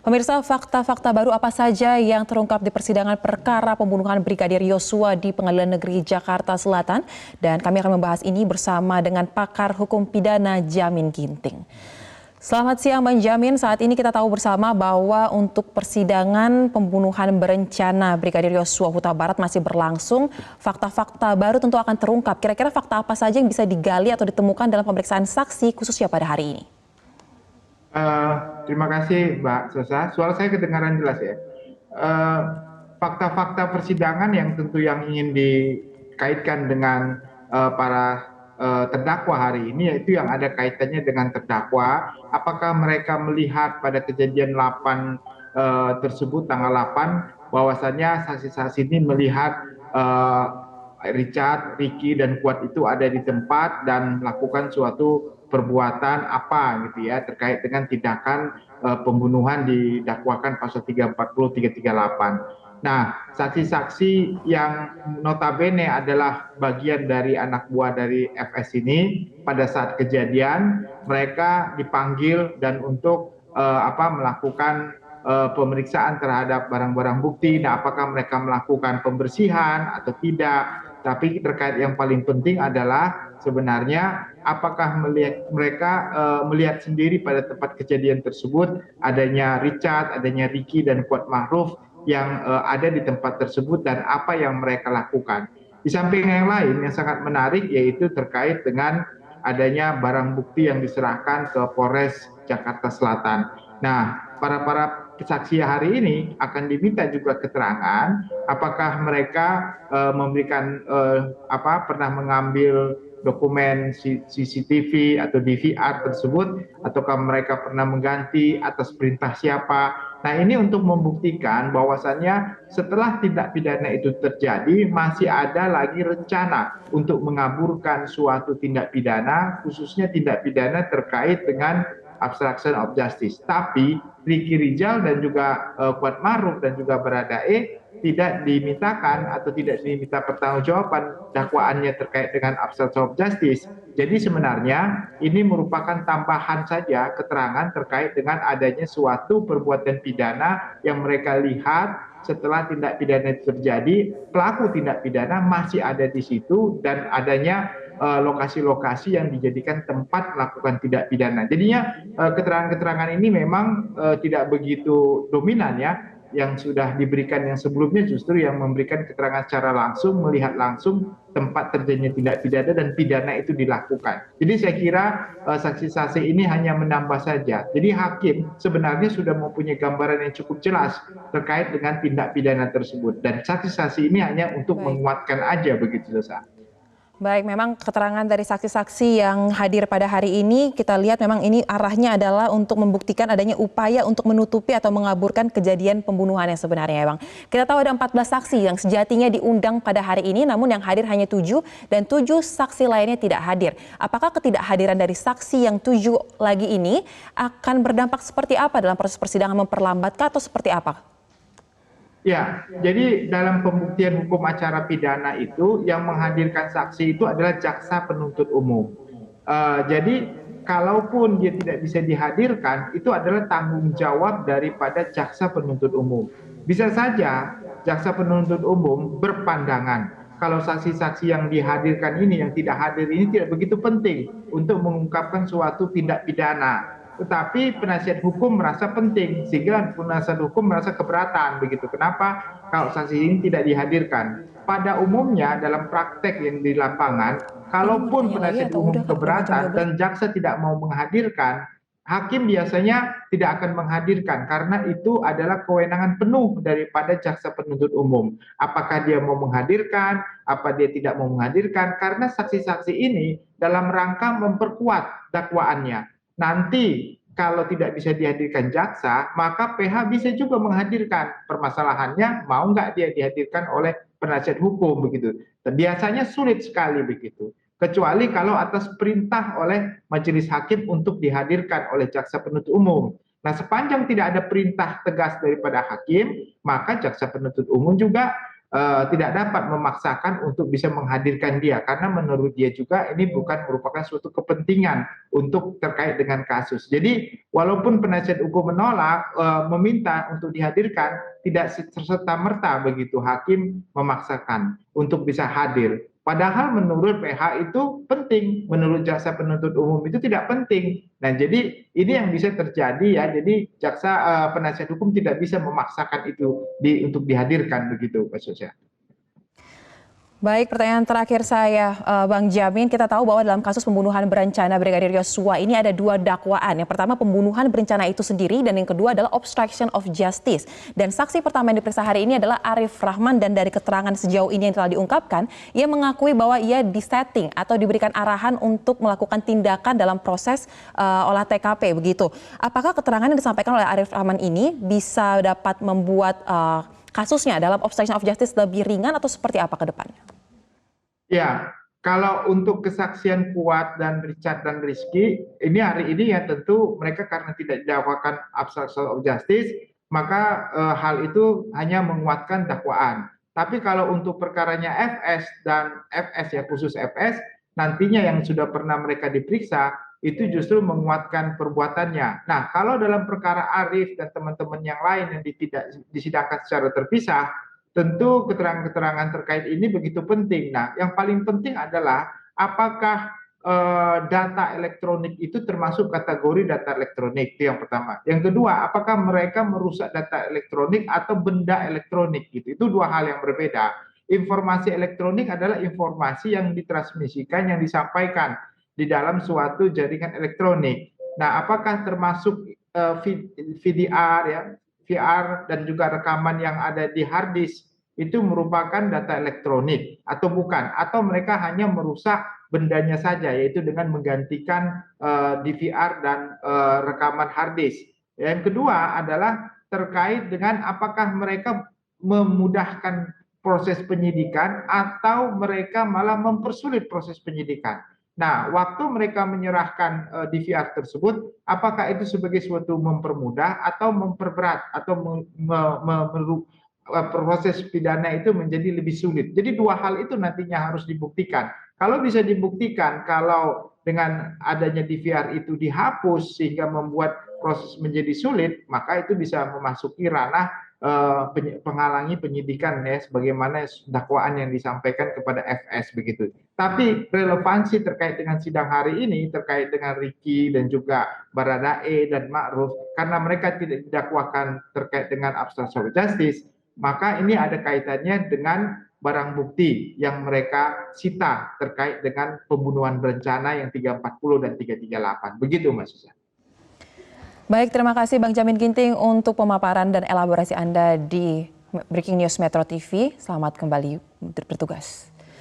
Pemirsa, fakta-fakta baru apa saja yang terungkap di persidangan perkara pembunuhan Brigadir Yosua di Pengadilan Negeri Jakarta Selatan? Dan kami akan membahas ini bersama dengan pakar hukum pidana Jamin Ginting. Selamat siang Bang Jamin, saat ini kita tahu bersama bahwa untuk persidangan pembunuhan berencana Brigadir Yosua Huta Barat masih berlangsung. Fakta-fakta baru tentu akan terungkap. Kira-kira fakta apa saja yang bisa digali atau ditemukan dalam pemeriksaan saksi khususnya pada hari ini? Terima kasih Mbak Sosa. Suara saya kedengaran jelas ya. Fakta-fakta persidangan yang tentu yang ingin dikaitkan dengan para terdakwa hari ini, yaitu yang ada kaitannya dengan terdakwa. Apakah mereka melihat pada kejadian 8 tersebut, tanggal 8, bahwasannya saksi-saksi ini melihat Richard, Ricky, dan Kuat itu ada di tempat dan melakukan suatu perbuatan apa gitu ya terkait dengan tindakan pembunuhan didakwakan pasal 340 338. Nah, saksi-saksi yang notabene adalah bagian dari anak buah dari FS ini pada saat kejadian mereka dipanggil dan untuk melakukan pemeriksaan terhadap barang-barang bukti. Nah, apakah mereka melakukan pembersihan atau tidak? Tapi terkait yang paling penting adalah sebenarnya apakah mereka melihat sendiri pada tempat kejadian tersebut adanya Richard, adanya Ricky dan Kuat Ma'ruf yang ada di tempat tersebut dan apa yang mereka lakukan. Di samping yang lain yang sangat menarik yaitu terkait dengan adanya barang bukti yang diserahkan ke Polres Jakarta Selatan. Nah, para saksi hari ini akan diminta juga keterangan apakah mereka memberikan pernah mengambil dokumen CCTV atau DVR tersebut ataukah mereka pernah mengganti atas perintah siapa. Nah, ini untuk membuktikan bahwasannya setelah tindak pidana itu terjadi masih ada lagi rencana untuk mengaburkan suatu tindak pidana, khususnya tindak pidana terkait dengan obstruction of justice. Tapi Ricky Rizal dan juga Kuat Ma'ruf dan juga Baradae tidak dimintakan atau tidak diminta pertanggungjawaban dakwaannya terkait dengan obstruction of justice. Jadi sebenarnya ini merupakan tambahan saja keterangan terkait dengan adanya suatu perbuatan pidana yang mereka lihat setelah tindak pidana terjadi, pelaku tindak pidana masih ada di situ dan adanya lokasi-lokasi yang dijadikan tempat melakukan tindak pidana. Jadinya keterangan-keterangan ini memang tidak begitu dominan ya. Yang sudah diberikan yang sebelumnya justru yang memberikan keterangan secara langsung, melihat langsung tempat terjadinya tindak pidana dan pidana itu dilakukan. Jadi saya kira saksi-saksi ini hanya menambah saja. Jadi hakim sebenarnya sudah mempunyai gambaran yang cukup jelas terkait dengan tindak pidana tersebut. Dan saksi-saksi ini hanya untuk menguatkan aja begitu saja. Baik, memang keterangan dari saksi-saksi yang hadir pada hari ini kita lihat memang ini arahnya adalah untuk membuktikan adanya upaya untuk menutupi atau mengaburkan kejadian pembunuhan yang sebenarnya ya Bang. Kita tahu ada 14 saksi yang sejatinya diundang pada hari ini namun yang hadir hanya 7 dan 7 saksi lainnya tidak hadir. Apakah ketidakhadiran dari saksi yang 7 lagi ini akan berdampak seperti apa dalam proses persidangan, memperlambatkah atau seperti apa? Ya, jadi dalam pembuktian hukum acara pidana itu yang menghadirkan saksi itu adalah jaksa penuntut umum. Jadi kalaupun dia tidak bisa dihadirkan, itu adalah tanggung jawab daripada jaksa penuntut umum. Bisa saja jaksa penuntut umum berpandangan kalau saksi-saksi yang dihadirkan ini, yang tidak hadir ini tidak begitu penting untuk mengungkapkan suatu tindak pidana. Tetapi penasihat hukum merasa penting sehingga penasihat hukum merasa keberatan begitu. Kenapa kalau saksi ini tidak dihadirkan? Pada umumnya dalam praktek yang di lapangan, kalaupun penasihat umum keberatan dan jaksa tidak mau menghadirkan, hakim biasanya tidak akan menghadirkan karena itu adalah kewenangan penuh daripada jaksa penuntut umum. Apakah dia mau menghadirkan, apa dia tidak mau menghadirkan, karena saksi-saksi ini dalam rangka memperkuat dakwaannya. Nanti kalau tidak bisa dihadirkan jaksa, maka PH bisa juga menghadirkan. Permasalahannya mau nggak dia dihadirkan oleh penasihat hukum begitu. Biasanya sulit sekali begitu. Kecuali kalau atas perintah oleh majelis hakim untuk dihadirkan oleh jaksa penuntut umum. Nah, sepanjang tidak ada perintah tegas daripada hakim, maka jaksa penuntut umum juga tidak dapat memaksakan untuk bisa menghadirkan dia karena menurut dia juga ini bukan merupakan suatu kepentingan untuk terkait dengan kasus. Jadi walaupun penasihat hukum menolak meminta untuk dihadirkan, tidak serta-merta begitu hakim memaksakan untuk bisa hadir. Padahal menurut PH itu penting, menurut jaksa penuntut umum itu tidak penting. Nah, jadi ini yang bisa terjadi ya. Jadi jaksa penasihat hukum tidak bisa memaksakan itu untuk dihadirkan begitu, Pak Sosya. Baik, pertanyaan terakhir saya, Bang Jamin. Kita tahu bahwa dalam kasus pembunuhan berencana Brigadir Yosua ini ada 2 dakwaan. Yang pertama pembunuhan berencana itu sendiri dan yang kedua adalah obstruction of justice. Dan saksi pertama yang diperiksa hari ini adalah Arif Rahman dan dari keterangan sejauh ini yang telah diungkapkan, ia mengakui bahwa ia disetting atau diberikan arahan untuk melakukan tindakan dalam proses olah TKP begitu. Apakah keterangan yang disampaikan oleh Arif Rahman ini bisa dapat membuat kasusnya dalam obstruction of justice lebih ringan atau seperti apa ke depannya? Ya, kalau untuk kesaksian Kuat dan Richard dan Rizky, ini hari ini ya tentu mereka karena tidak didakwakan obstruction of justice, maka hal itu hanya menguatkan dakwaan. Tapi kalau untuk perkaranya FS dan FS ya khusus FS, nantinya yang sudah pernah mereka diperiksa, itu justru menguatkan perbuatannya. Nah, kalau dalam perkara Arif dan teman-teman yang lain yang tidak disidangkan secara terpisah, tentu keterangan-keterangan terkait ini begitu penting. Nah, yang paling penting adalah apakah data elektronik itu termasuk kategori data elektronik, itu yang pertama. Yang kedua, apakah mereka merusak data elektronik atau benda elektronik gitu. Itu 2 hal yang berbeda. Informasi elektronik adalah informasi yang ditransmisikan, yang disampaikan di dalam suatu jaringan elektronik. Nah, apakah termasuk VDR ya, VR dan juga rekaman yang ada di hard disk itu merupakan data elektronik atau bukan? Atau mereka hanya merusak bendanya saja, yaitu dengan menggantikan DVR dan rekaman hard disk. Yang kedua adalah terkait dengan apakah mereka memudahkan proses penyidikan atau mereka malah mempersulit proses penyidikan. Nah, waktu mereka menyerahkan DVR tersebut, apakah itu sebagai suatu mempermudah atau memperberat atau proses pidana itu menjadi lebih sulit. Jadi 2 hal itu nantinya harus dibuktikan. Kalau bisa dibuktikan, kalau dengan adanya DVR itu dihapus sehingga membuat proses menjadi sulit, maka itu bisa memasuki ranah penghalangi penyidikan ya, sebagaimana dakwaan yang disampaikan kepada FS begitu. Tapi relevansi terkait dengan sidang hari ini terkait dengan Ricky dan juga Baradae dan Ma'ruf, karena mereka tidak didakwakan terkait dengan obstruction of justice, maka ini ada kaitannya dengan barang bukti yang mereka sita terkait dengan pembunuhan berencana yang 340 dan 338. Begitu Mas Susan. Baik, terima kasih Bang Jamin Ginting untuk pemaparan dan elaborasi Anda di Breaking News Metro TV. Selamat kembali bertugas.